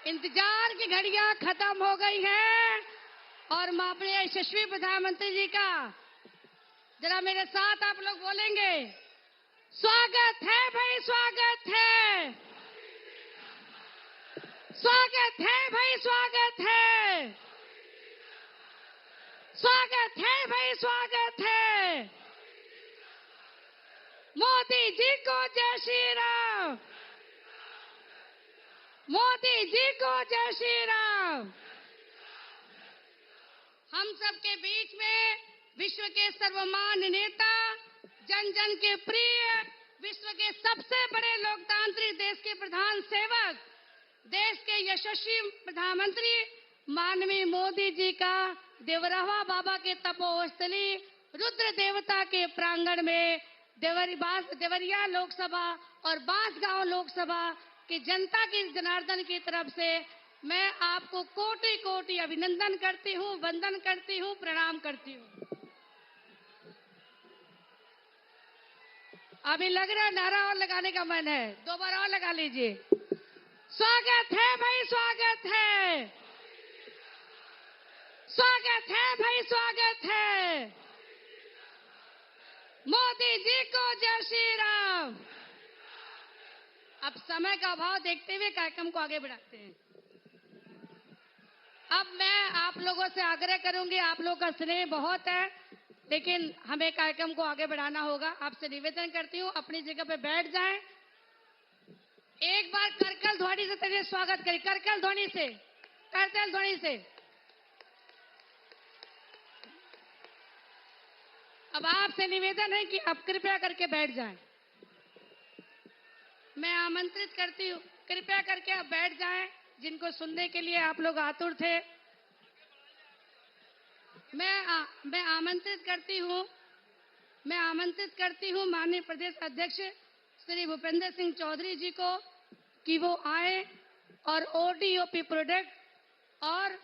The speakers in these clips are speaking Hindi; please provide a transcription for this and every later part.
इंतजार की घड़ियां खत्म हो गई हैं और मैं अपने यशस्वी प्रधानमंत्री जी का जरा मेरे साथ आप लोग बोलेंगे, स्वागत है भाई, स्वागत है, स्वागत है भाई, स्वागत है, स्वागत है भाई, स्वागत है। मोदी जी को जय श्री राम, मोदी जी को जय श्री राम। हम सबके बीच में विश्व के सर्वमान्य नेता, जन जन के प्रिय, विश्व के सबसे बड़े लोकतांत्रिक देश के प्रधान सेवक, देश के यशस्वी प्रधानमंत्री माननीय मोदी जी का देवरहवा बाबा के तपोस्थली रुद्र देवता के प्रांगण में देवरिया लोकसभा और बांसगांव लोकसभा की जनता की जनार्दन की तरफ से मैं आपको कोटि कोटि अभिनंदन करती हूँ, वंदन करती हूँ, प्रणाम करती हूँ। अभी लग रहा है नारा और लगाने का मन है, 2 बार और लगा लीजिए। स्वागत है भाई, स्वागत है, स्वागत है भाई, स्वागत है। मोदी जी को जय श्री राम। अब समय का अभाव देखते हुए कार्यक्रम को आगे बढ़ाते हैं। अब मैं आप लोगों से आग्रह करूंगी, आप लोगों का स्नेह बहुत है, लेकिन हमें कार्यक्रम को आगे बढ़ाना होगा। आपसे निवेदन करती हूँ, अपनी जगह पे बैठ जाएं। एक बार करकल ध्वनि से तेरे स्वागत करें, करकल ध्वनि से, करतल ध्वनि से। अब आपसे निवेदन है कि आप कृपया करके बैठ जाएं। मैं आमंत्रित करती हूँ, कृपया करके आप बैठ जाएं, जिनको सुनने के लिए आप लोग आतुर थे। मैं आमंत्रित करती हूँ माननीय प्रदेश अध्यक्ष श्री भूपेंद्र सिंह चौधरी जी को कि वो आए और ओडीओपी प्रोडक्ट और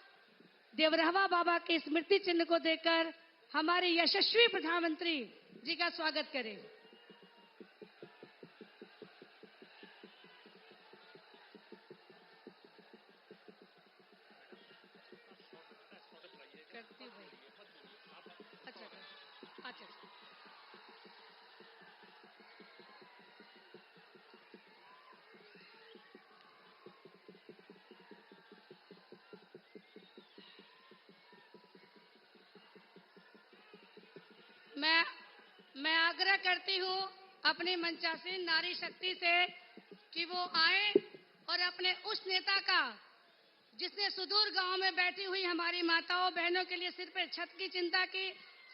देवरहवा बाबा के स्मृति चिन्ह को देकर हमारे यशस्वी प्रधानमंत्री जी का स्वागत करें। अच्छा, मैं आग्रह करती हूँ अपनी मंचासीन नारी शक्ति से कि वो आए और अपने उस नेता का, जिसने सुदूर गांव में बैठी हुई हमारी माताओं बहनों के लिए सिर पर छत की चिंता की,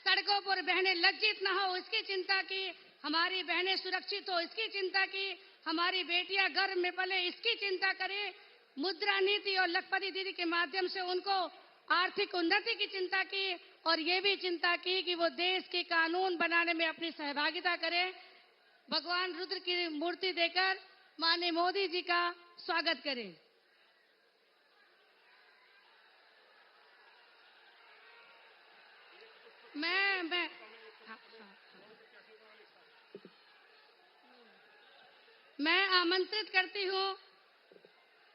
सड़कों पर बहनें लज्जित न हो इसकी चिंता की, हमारी बहनें सुरक्षित हो इसकी चिंता की, हमारी बेटियां गर्भ में पले इसकी चिंता करें, मुद्रा नीति और लखपति दीदी के माध्यम से उनको आर्थिक उन्नति की चिंता की और ये भी चिंता की कि वो देश के कानून बनाने में अपनी सहभागिता करें। भगवान रुद्र की मूर्ति देकर माननीय मोदी जी का स्वागत करें। मैं आमंत्रित करती हूँ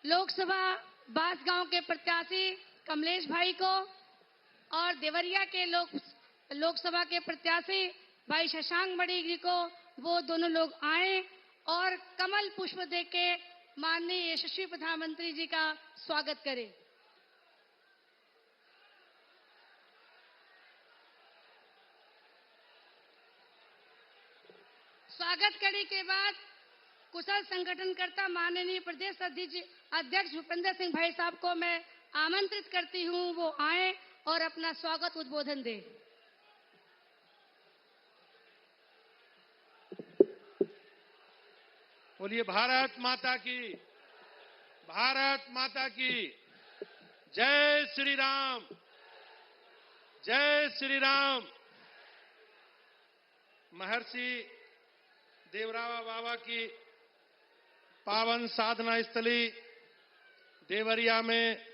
लोकसभा बांसगांव के प्रत्याशी कमलेश भाई को और देवरिया के लोकसभा के प्रत्याशी भाई शशांक मणि जी को, वो दोनों लोग आए और कमल पुष्प देके माननीय यशस्वी प्रधानमंत्री जी का स्वागत करें। स्वागत करने के बाद कुशल संगठनकर्ता माननीय प्रदेश अध्यक्ष भूपेंद्र सिंह भाई साहब को मैं आमंत्रित करती हूं, वो आए और अपना स्वागत उद्बोधन दें। बोलिए भारत माता की, भारत माता की जय श्री राम, जय श्री राम। महर्षि देवरहवा बाबा की पावन साधना स्थली देवरिया में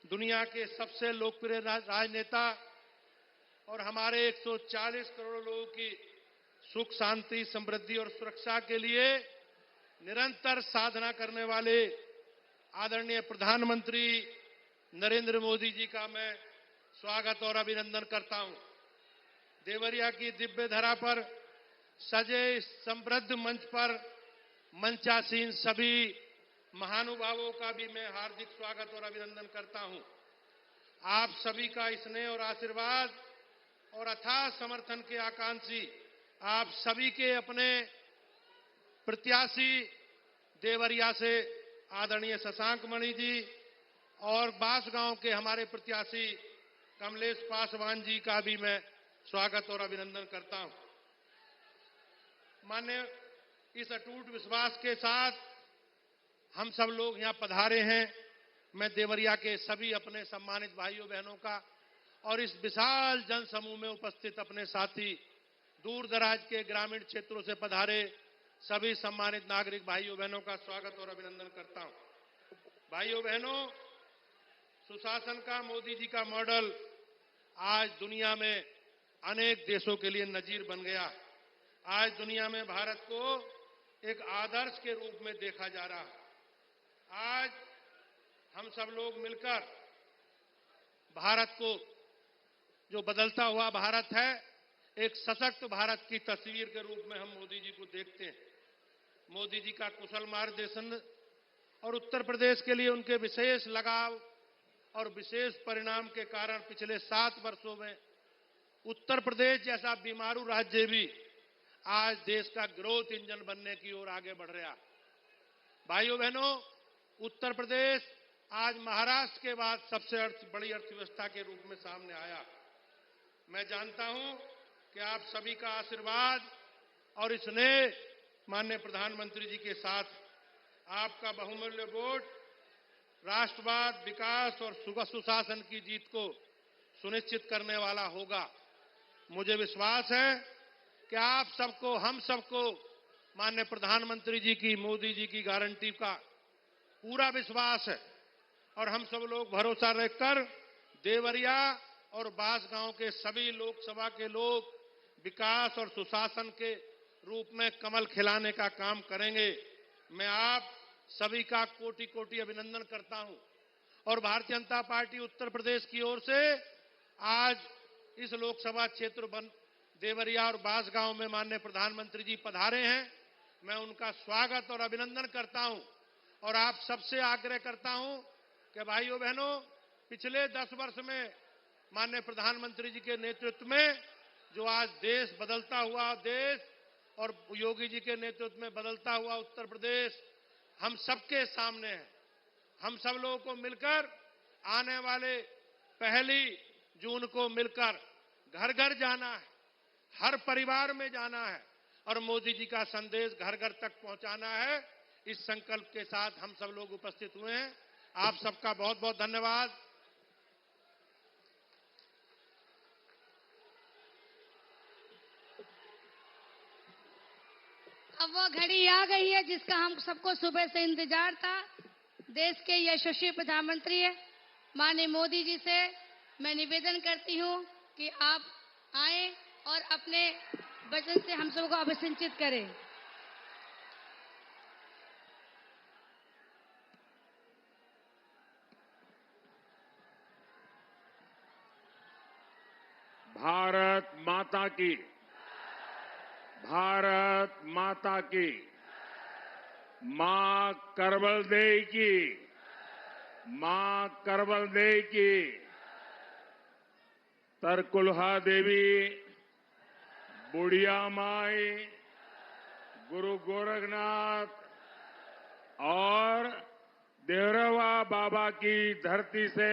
दुनिया के सबसे लोकप्रिय राजनेता और हमारे 140 करोड़ लोगों की सुख शांति समृद्धि और सुरक्षा के लिए निरंतर साधना करने वाले आदरणीय प्रधानमंत्री नरेंद्र मोदी जी का मैं स्वागत और अभिनंदन करता हूं। देवरिया की दिव्य धरा पर सजे इस समृद्ध मंच पर मंचासीन सभी महानुभावों का भी मैं हार्दिक स्वागत और अभिनंदन करता हूं। आप सभी का स्नेह और आशीर्वाद और अथाह समर्थन के आकांक्षी आप सभी के अपने प्रत्याशी देवरिया से आदरणीय शशांक मणि जी और बांसगांव के हमारे प्रत्याशी कमलेश पासवान जी का भी मैं स्वागत और अभिनंदन करता हूं। मान्य, इस अटूट विश्वास के साथ हम सब लोग यहां पधारे हैं। मैं देवरिया के सभी अपने सम्मानित भाइयों बहनों का और इस विशाल जनसमूह में उपस्थित अपने साथी दूर दराज के ग्रामीण क्षेत्रों से पधारे सभी सम्मानित नागरिक भाइयों बहनों का स्वागत और अभिनंदन करता हूं। भाइयों बहनों, सुशासन का मोदी जी का मॉडल आज दुनिया में अनेक देशों के लिए नजीर बन गया। आज दुनिया में भारत को एक आदर्श के रूप में देखा जा रहा है। आज हम सब लोग मिलकर भारत को, जो बदलता हुआ भारत है, एक सशक्त भारत की तस्वीर के रूप में हम मोदी जी को देखते हैं। मोदी जी का कुशल मार्गदर्शन और उत्तर प्रदेश के लिए उनके विशेष लगाव और विशेष परिणाम के कारण पिछले 7 वर्षों में उत्तर प्रदेश जैसा बीमारू राज्य भी आज देश का ग्रोथ इंजन बनने की ओर आगे बढ़ रहा। भाइयों बहनों, उत्तर प्रदेश आज महाराष्ट्र के बाद सबसे बड़ी अर्थव्यवस्था के रूप में सामने आया। मैं जानता हूं कि आप सभी का आशीर्वाद और स्नेह माननीय प्रधानमंत्री जी के साथ आपका बहुमूल्य वोट राष्ट्रवाद, विकास और सुशासन की जीत को सुनिश्चित करने वाला होगा। मुझे विश्वास है कि आप सबको, हम सबको माननीय प्रधानमंत्री जी की, मोदी जी की गारंटी का पूरा विश्वास है और हम सब लोग भरोसा रखकर देवरिया और बांसगांव के सभी लोकसभा के लोग विकास और सुशासन के रूप में कमल खिलाने का काम करेंगे। मैं आप सभी का कोटि कोटि अभिनंदन करता हूं और भारतीय जनता पार्टी उत्तर प्रदेश की ओर से आज इस लोकसभा क्षेत्र देवरिया और बांसगांव में माननीय प्रधानमंत्री जी पधारे हैं। मैं उनका स्वागत और अभिनंदन करता हूं और आप सबसे आग्रह करता हूं कि भाइयों बहनों, पिछले 10 वर्ष में माननीय प्रधानमंत्री जी के नेतृत्व में जो आज देश बदलता हुआ देश और योगी जी के नेतृत्व में बदलता हुआ उत्तर प्रदेश हम सबके सामने है। हम सब लोगों को मिलकर आने वाले 1 जून को मिलकर घर घर जाना है, हर परिवार में जाना है और मोदी जी का संदेश घर घर तक पहुंचाना है। इस संकल्प के साथ हम सब लोग उपस्थित हुए हैं। आप सबका बहुत बहुत धन्यवाद। अब वो घड़ी आ गई है जिसका हम सबको सुबह से इंतजार था। देश के यशस्वी प्रधानमंत्री माननीय मोदी जी से मैं निवेदन करती हूं कि आप आए और अपने वचन से हम सबको अभिषिंचित करें। भारत माता की, भारत माता की, मां करवल दे की, मां करवल दे की। तरकुलहा देवी, बुढ़िया माई, गुरु गोरखनाथ और देवरवा बाबा की धरती से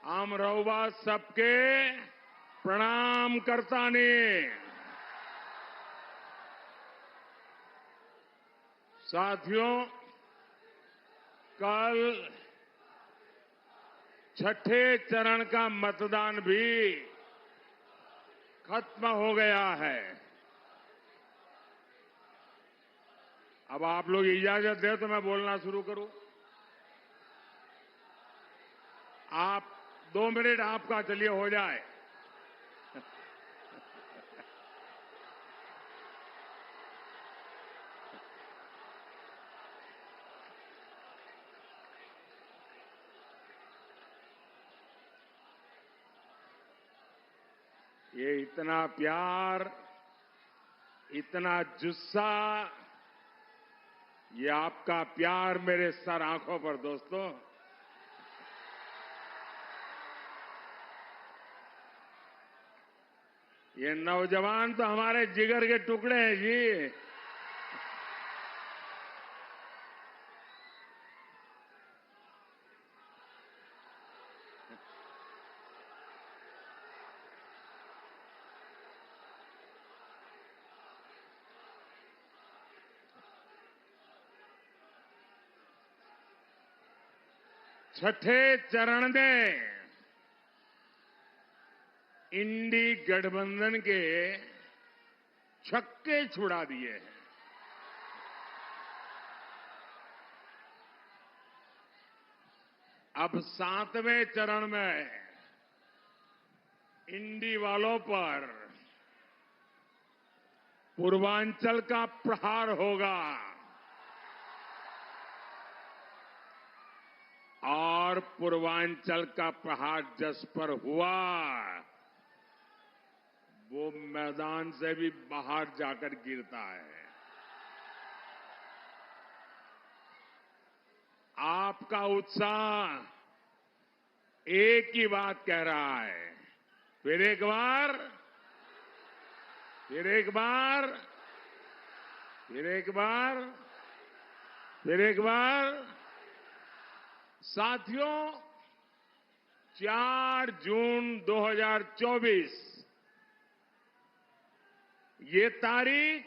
हम रहुआ सबके प्रणाम करतानी। साथियों, कल 6ठे चरण का मतदान भी खत्म हो गया है। अब आप लोग इजाजत दें तो मैं बोलना शुरू करूं। आप 2 मिनट आपका चलिए हो जाए। ये इतना प्यार, इतना जुस्सा, ये आपका प्यार मेरे सर आंखों पर दोस्तों। ये नौजवान तो हमारे जिगर के टुकड़े हैं जी। छठे चरण में इंडी गठबंधन के छक्के छुड़ा दिए हैं। अब सातवें चरण में इंडी वालों पर पूर्वांचल का प्रहार होगा और पूर्वांचल का प्रहार जिस पर हुआ वो मैदान से भी बाहर जाकर गिरता है। आपका उत्साह एक ही बात कह रहा है, फिर एक बार, फिर एक बार, फिर एक बार, फिर एक बार। साथियों, 4 जून 2024 ये तारीख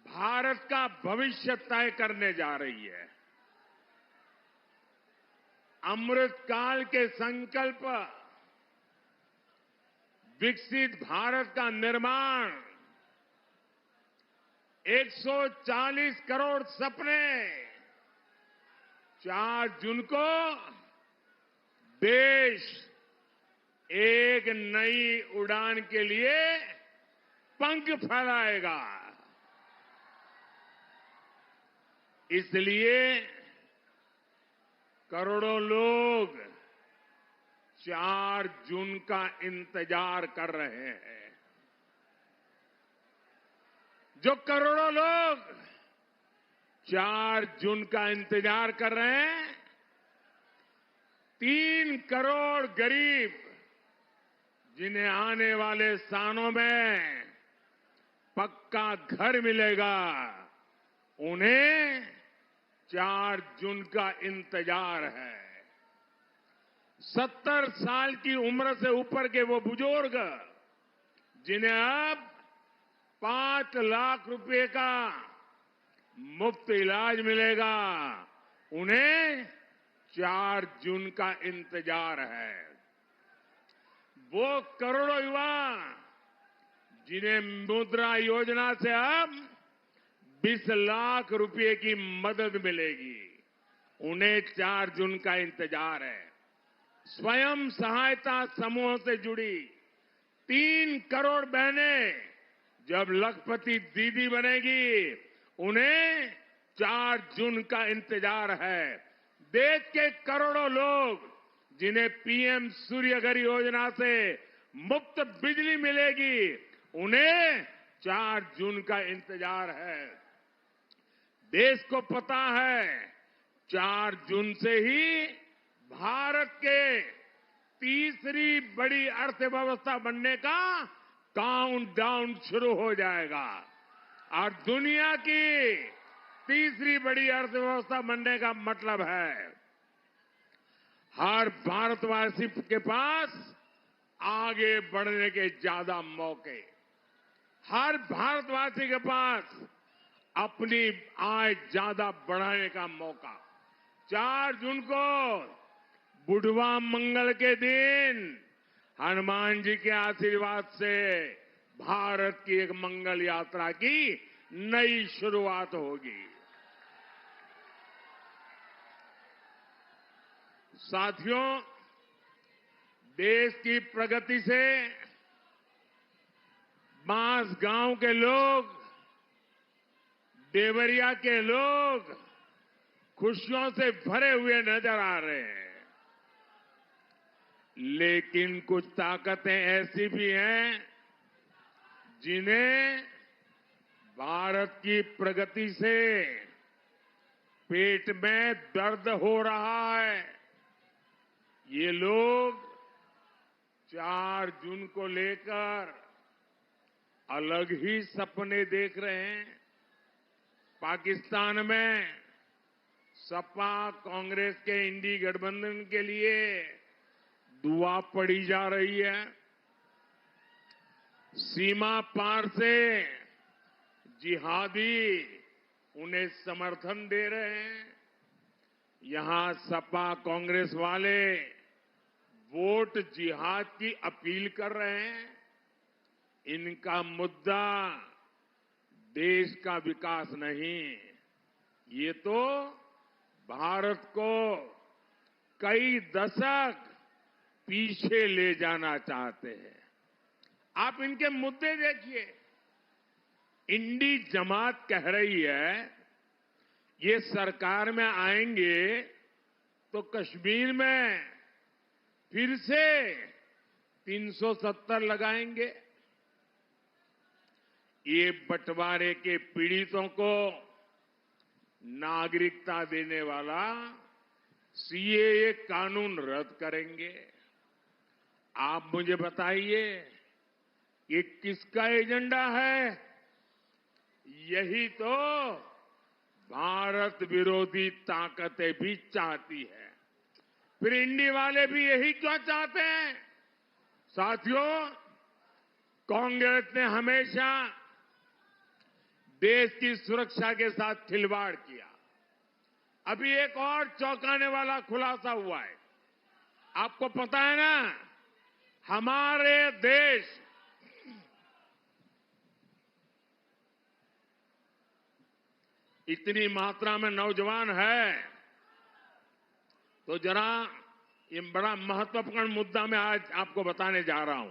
भारत का भविष्य तय करने जा रही है। अमृत काल के संकल्प, विकसित भारत का निर्माण, 140 करोड़ सपने, 4 जून को देश एक नई उड़ान के लिए पंख फैलाएगा। इसलिए करोड़ों लोग 4 जून का इंतजार कर रहे हैं। जो करोड़ों लोग 4 जून का इंतजार कर रहे हैं, 3 करोड़ गरीब जिन्हें आने वाले सालों में पक्का घर मिलेगा, उन्हें 4 जून का इंतजार है। 70 साल की उम्र से ऊपर के वो बुजुर्ग जिन्हें अब 5 लाख रुपए का मुफ्त इलाज मिलेगा, उन्हें 4 जून का इंतजार है। वो करोड़ों युवा जिन्हें मुद्रा योजना से अब 20 लाख रुपए की मदद मिलेगी, उन्हें 4 जून का इंतजार है। स्वयं सहायता समूह से जुड़ी 3 करोड़ बहनें जब लखपति दीदी बनेगी, उन्हें 4 जून का इंतजार है। देश के करोड़ों लोग जिन्हें पीएम सूर्यघर योजना से मुफ्त बिजली मिलेगी, उन्हें 4 जून का इंतजार है। देश को पता है 4 जून से ही भारत के तीसरी बड़ी अर्थव्यवस्था बनने का काउंटडाउन शुरू हो जाएगा और दुनिया की तीसरी बड़ी अर्थव्यवस्था बनने का मतलब है हर भारतवासी के पास आगे बढ़ने के ज्यादा मौके, हर भारतवासी के पास अपनी आय ज्यादा बढ़ाने का मौका। 4 जून को बुढ़वा मंगल के दिन हनुमान जी के आशीर्वाद से भारत की एक मंगल यात्रा की नई शुरुआत होगी। साथियों, देश की प्रगति से बांस गांव के लोग, देवरिया के लोग खुशियों से भरे हुए नजर आ रहे हैं। लेकिन कुछ ताकतें ऐसी भी हैं जिन्हें भारत की प्रगति से पेट में दर्द हो रहा है। ये लोग 4 जून को लेकर अलग ही सपने देख रहे हैं। पाकिस्तान में सपा कांग्रेस के इंडी गठबंधन के लिए दुआ पड़ी जा रही है। सीमा पार से जिहादी उन्हें समर्थन दे रहे हैं। यहां सपा कांग्रेस वाले वोट जिहाद की अपील कर रहे हैं। इनका मुद्दा देश का विकास नहीं, ये तो भारत को कई दशक पीछे ले जाना चाहते हैं। आप इनके मुद्दे देखिए। इंडी जमात कह रही है ये सरकार में आएंगे तो कश्मीर में फिर से 370 लगाएंगे। ये बंटवारे के पीड़ितों को नागरिकता देने वाला सीएए कानून रद्द करेंगे। आप मुझे बताइए ये किसका एजेंडा है? यही तो भारत विरोधी ताकतें भी चाहती है। फिर इंडी वाले भी यही क्यों चाहते हैं? साथियों, कांग्रेस ने हमेशा देश की सुरक्षा के साथ खिलवाड़ किया। अभी एक और चौंकाने वाला खुलासा हुआ है। आपको पता है ना, हमारे देश इतनी मात्रा में नौजवान है, तो जरा ये बड़ा महत्वपूर्ण मुद्दा मैं आज आपको बताने जा रहा हूं।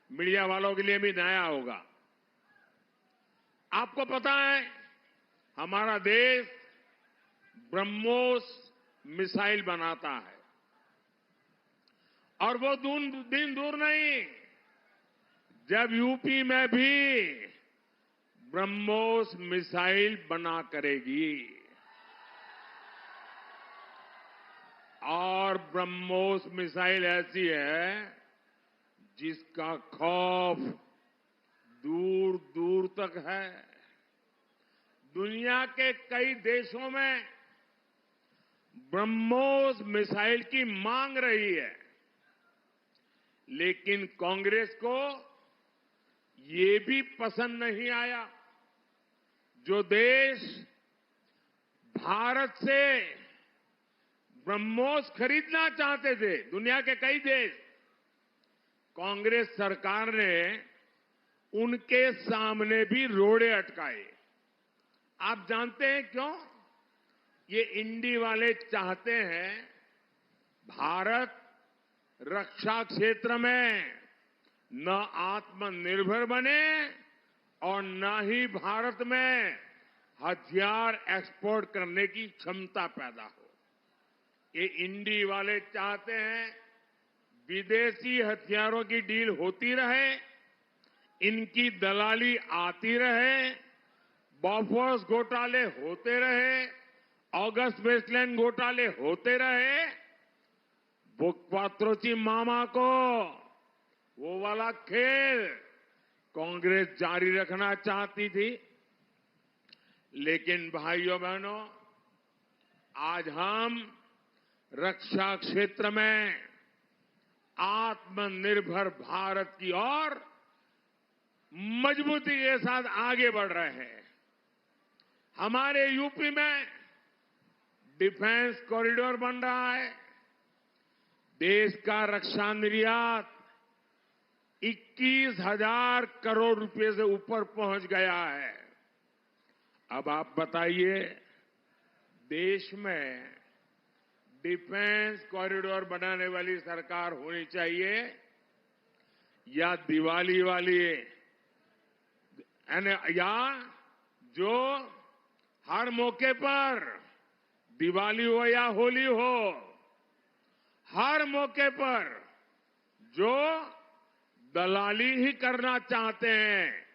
मीडिया वालों के लिए भी नया होगा। आपको पता है हमारा देश ब्रह्मोस मिसाइल बनाता है, और वो दिन दूर नहीं जब यूपी में भी ब्रह्मोस मिसाइल बना करेगी। और ब्रह्मोस मिसाइल ऐसी है जिसका खौफ दूर दूर तक है। दुनिया के कई देशों में ब्रह्मोस मिसाइल की मांग रही है, लेकिन कांग्रेस को ये भी पसंद नहीं आया। जो देश भारत से ब्रह्मोस खरीदना चाहते थे, दुनिया के कई देश, कांग्रेस सरकार ने उनके सामने भी रोड़े अटकाए। आप जानते हैं क्यों? ये इंडी वाले चाहते हैं भारत रक्षा क्षेत्र में न आत्मनिर्भर बने और न ही भारत में हथियार एक्सपोर्ट करने की क्षमता पैदा हो। ये इंडी वाले चाहते हैं विदेशी हथियारों की डील होती रहे, इनकी दलाली आती रहे, बॉफोर्स घोटाले होते रहे, अगस्त वेस्टलैंड घोटाले होते रहे। बुकपात्रोची मामा को वो वाला खेल कांग्रेस जारी रखना चाहती थी। लेकिन भाइयों बहनों, आज हम रक्षा क्षेत्र में आत्मनिर्भर भारत की ओर मजबूती के साथ आगे बढ़ रहे हैं। हमारे यूपी में डिफेंस कॉरिडोर बन रहा है। देश का रक्षा निर्यात 21,000 करोड़ रुपए से ऊपर पहुंच गया है। अब आप बताइए, देश में डिफेंस कॉरिडोर बनाने वाली सरकार होनी चाहिए या दिवाली वाली, या जो हर मौके पर, दिवाली हो या होली हो, हर मौके पर जो दलाली ही करना चाहते हैं।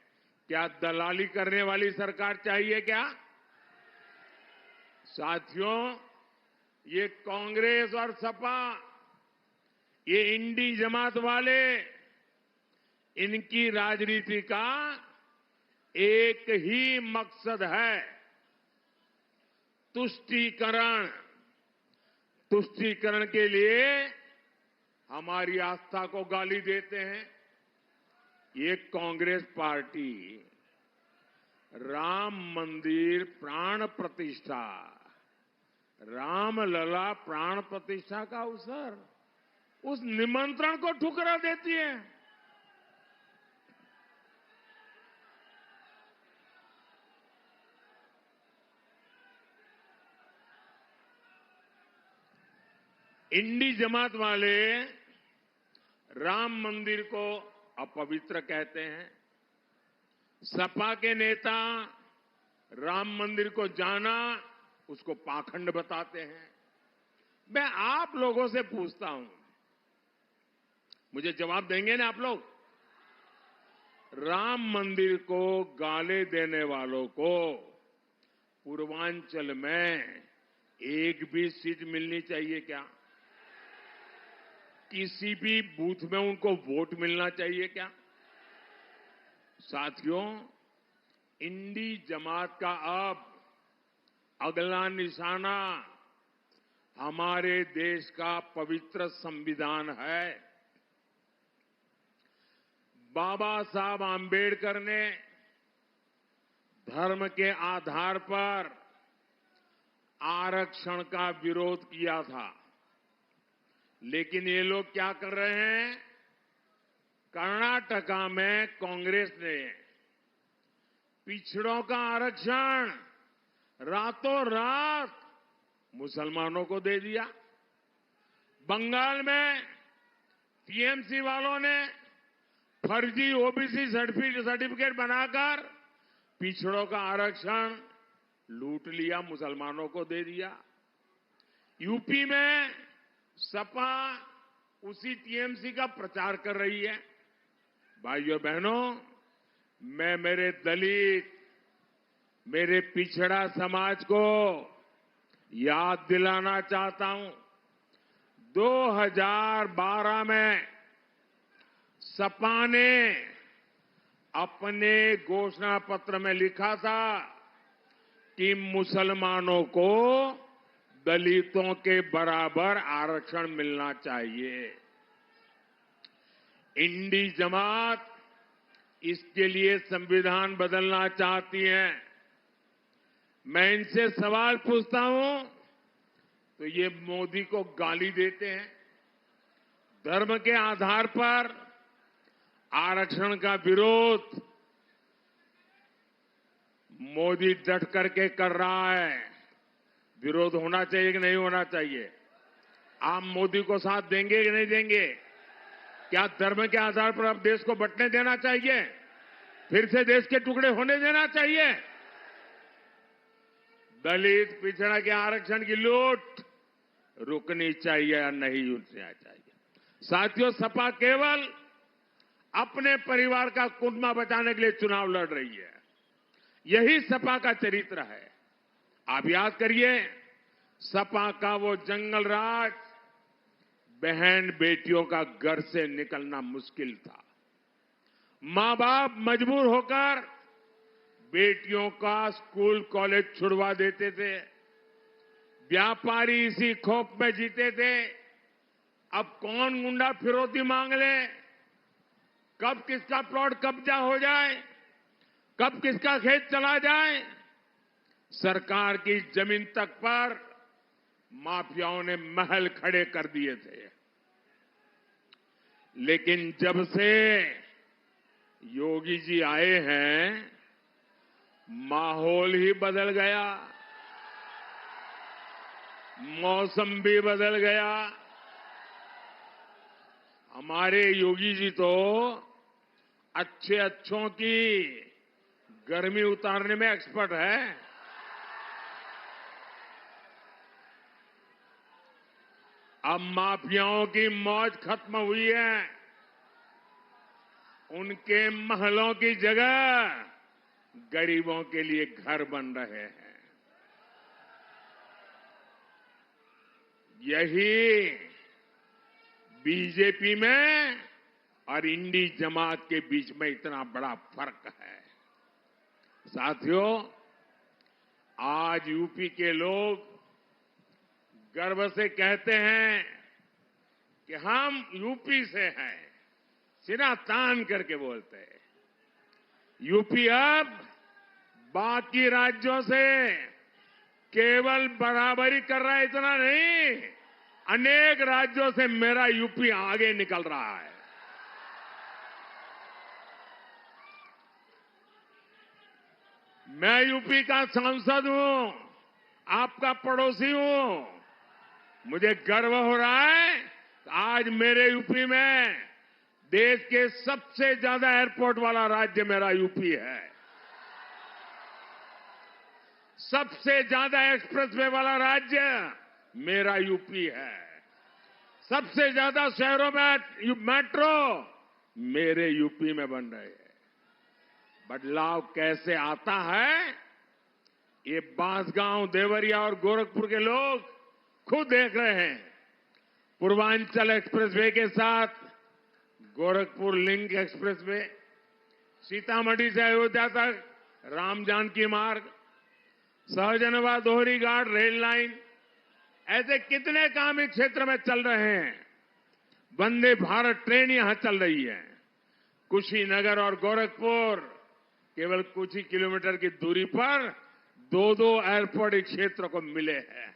क्या दलाली करने वाली सरकार चाहिए क्या? साथियों, ये कांग्रेस और सपा, ये इंडी जमात वाले, इनकी राजनीति का एक ही मकसद है, तुष्टीकरण। तुष्टीकरण के लिए हमारी आस्था को गाली देते हैं। ये कांग्रेस पार्टी राम मंदिर प्राण प्रतिष्ठा, रामलला प्राण प्रतिष्ठा का अवसर, उस निमंत्रण को ठुकरा देती है। इंडी जमात वाले राम मंदिर को अपवित्र कहते हैं। सपा के नेता राम मंदिर को जाना उसको पाखंड बताते हैं। मैं आप लोगों से पूछता हूं, मुझे जवाब देंगे ना आप लोग? राम मंदिर को गाले देने वालों को पूर्वांचल में एक भी सीट मिलनी चाहिए क्या? किसी भी बूथ में उनको वोट मिलना चाहिए क्या? साथियों, इंडी जमात का अब अगला निशाना हमारे देश का पवित्र संविधान है। बाबा साहब आंबेडकर ने धर्म के आधार पर आरक्षण का विरोध किया था, लेकिन ये लोग क्या कर रहे हैं? कर्नाटका में कांग्रेस ने पिछड़ों का आरक्षण रातों रात मुसलमानों को दे दिया। बंगाल में टीएमसी वालों ने फर्जी ओबीसी सर्टिफिकेट बनाकर पिछड़ों का आरक्षण लूट लिया, मुसलमानों को दे दिया। यूपी में सपा उसी टीएमसी का प्रचार कर रही है। भाइयों बहनों, मैं मेरे दलित, मेरे पिछड़ा समाज को याद दिलाना चाहता हूं। 2012 में सपा ने अपने घोषणा पत्र में लिखा था कि मुसलमानों को दलितों के बराबर आरक्षण मिलना चाहिए। इंडी जमात इसके लिए संविधान बदलना चाहती है। मैं इनसे सवाल पूछता हूं तो ये मोदी को गाली देते हैं। धर्म के आधार पर आरक्षण का विरोध मोदी डट करके कर रहा है। विरोध होना चाहिए कि नहीं होना चाहिए? आप मोदी को साथ देंगे कि नहीं देंगे? क्या धर्म के आधार पर अब देश को बंटने देना चाहिए? फिर से देश के टुकड़े होने देना चाहिए? दलित पिछड़ा के आरक्षण की लूट रुकनी चाहिए या नहीं रुकनी चाहिए? साथियों, सपा केवल अपने परिवार का कुंडमा बचाने के लिए चुनाव लड़ रही है। यही सपा का चरित्र है। आप याद करिए, सपा का वो जंगल राज, बहन बेटियों का घर से निकलना मुश्किल था। मां बाप मजबूर होकर बेटियों का स्कूल कॉलेज छुड़वा देते थे। व्यापारी इसी खौफ में जीते थे, अब कौन गुंडा फिरौती मांग ले, कब किसका प्लॉट कब्जा हो जाए, कब किसका खेत चला जाए। सरकार की जमीन तक पर माफियाओं ने महल खड़े कर दिए थे। लेकिन जब से योगी जी आए हैं, माहौल ही बदल गया, मौसम भी बदल गया। हमारे योगी जी तो अच्छों की गर्मी उतारने में एक्सपर्ट है। अब माफियाओं की मौज खत्म हुई है। उनके महलों की जगह गरीबों के लिए घर बन रहे हैं। यही बीजेपी में और इंडी जमात के बीच में इतना बड़ा फर्क है। साथियों, आज यूपी के लोग गर्व से कहते हैं कि हम यूपी से हैं, सिरा तान करके बोलते हैं। यूपी अब बाकी राज्यों से केवल बराबरी कर रहा है, इतना नहीं, अनेक राज्यों से मेरा यूपी आगे निकल रहा है। मैं यूपी का सांसद हूं, आपका पड़ोसी हूं। मुझे गर्व हो रहा है कि आज मेरे यूपी में देश के सबसे ज्यादा एयरपोर्ट वाला राज्य मेरा यूपी है। सबसे ज्यादा एक्सप्रेसवे वाला राज्य मेरा यूपी है। सबसे ज्यादा शहरों में मेट्रो मेरे यूपी में बन रहे हैं। बदलाव कैसे आता है, ये बांसगांव, देवरिया और गोरखपुर के लोग खुद देख रहे हैं। पूर्वांचल एक्सप्रेसवे के साथ गोरखपुर लिंक एक्सप्रेसवे, सीतामढ़ी से अयोध्या तक राम जानकी मार्ग, सहजनवा दोहरी घाट रेल लाइन, ऐसे कितने काम इस क्षेत्र में चल रहे हैं। वंदे भारत ट्रेन यहां चल रही है। कुशीनगर और गोरखपुर केवल कुछ ही किलोमीटर की दूरी पर दो एयरपोर्ट इस क्षेत्र को मिले हैं।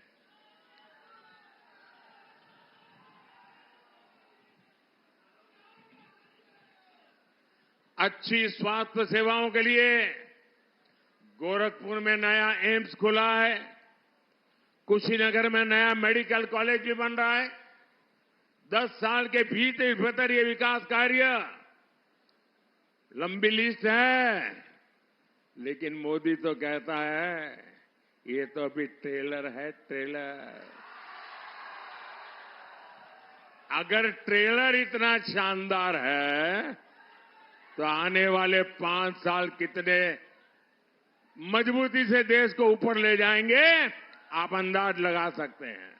अच्छी स्वास्थ्य सेवाओं के लिए गोरखपुर में नया एम्स खुला है। कुशीनगर में नया मेडिकल कॉलेज भी बन रहा है। 10 साल के भीतर ये विकास कार्य, लंबी लिस्ट है, लेकिन मोदी तो कहता है ये तो अभी ट्रेलर है, ट्रेलर। अगर ट्रेलर इतना शानदार है तो आने वाले 5 साल कितने मजबूती से देश को ऊपर ले जाएंगे, आप अंदाज लगा सकते हैं।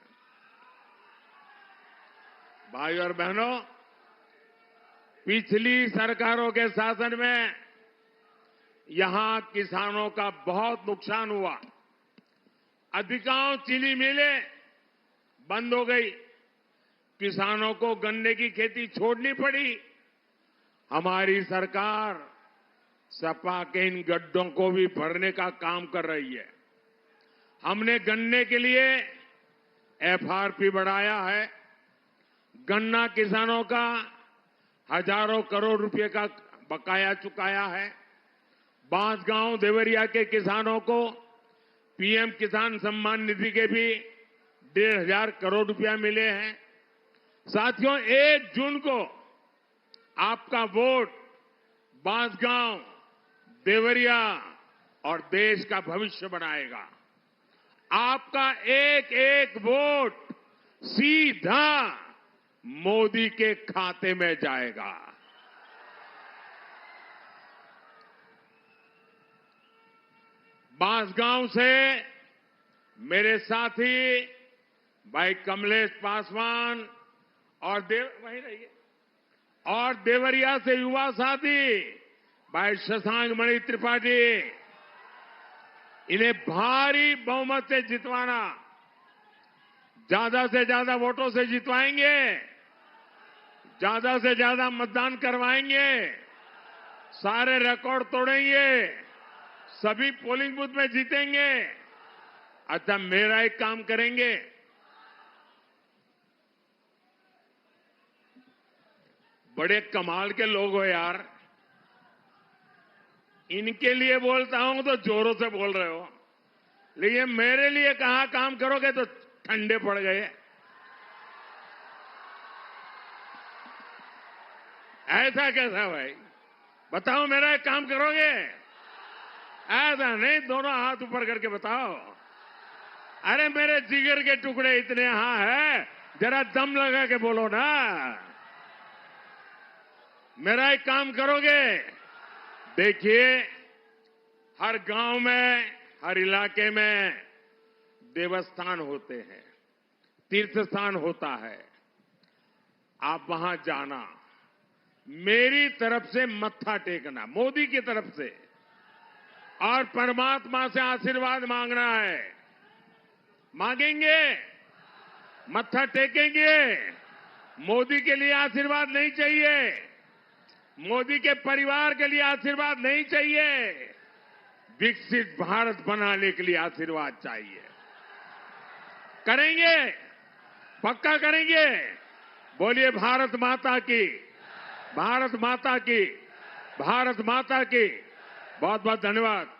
भाई और बहनों, पिछली सरकारों के शासन में यहां किसानों का बहुत नुकसान हुआ। अधिकांश चीनी मिलें बंद हो गई। किसानों को गन्ने की खेती छोड़नी पड़ी। हमारी सरकार सपा के इन गड्ढों को भी भरने का काम कर रही है। हमने गन्ने के लिए एफआरपी बढ़ाया है। गन्ना किसानों का हजारों करोड़ रुपए का बकाया चुकाया है। बांसगांव, देवरिया के किसानों को पीएम किसान सम्मान निधि के भी 1,500 करोड़ रुपया मिले हैं। साथियों, 1 जून को आपका वोट बांसगांव, देवरिया और देश का भविष्य बनाएगा। आपका एक एक वोट सीधा मोदी के खाते में जाएगा। बांसगांव से मेरे साथी भाई कमलेश पासवान और वहीं रहिए, और देवरिया से युवा साथी भाई शशांक मणि त्रिपाठी, इन्हें भारी बहुमत से जितवाना, ज्यादा से ज्यादा वोटों से जितवाएंगे, ज्यादा से ज्यादा मतदान करवाएंगे, सारे रिकॉर्ड तोड़ेंगे, सभी पोलिंग बूथ में जीतेंगे। अच्छा, मेरा एक काम करेंगे, बड़े कमाल के लोग हो यार। इनके लिए बोलता हूं तो जोरों से बोल रहे हो, लेकिन मेरे लिए कहा काम करोगे तो ठंडे पड़ गए। ऐसा कैसा भाई, बताओ, मेरा एक काम करोगे? ऐसा नहीं, दोनों हाथ ऊपर करके बताओ। अरे मेरे जिगर के टुकड़े इतने यहां है, जरा दम लगा के बोलो ना। मेरा एक काम करोगे? देखिए, हर गांव में, हर इलाके में देवस्थान होते हैं, तीर्थ स्थान होता है। आप वहां जाना, मेरी तरफ से मत्था टेकना, मोदी की तरफ से, और परमात्मा से आशीर्वाद मांगना है। मांगेंगे? मत्था टेकेंगे? मोदी के लिए आशीर्वाद नहीं चाहिए? मोदी के परिवार के लिए आशीर्वाद नहीं चाहिए? विकसित भारत बनाने के लिए आशीर्वाद चाहिए। करेंगे? पक्का करेंगे? बोलिए भारत माता की, भारत माता की, भारत माता की। बहुत बहुत धन्यवाद।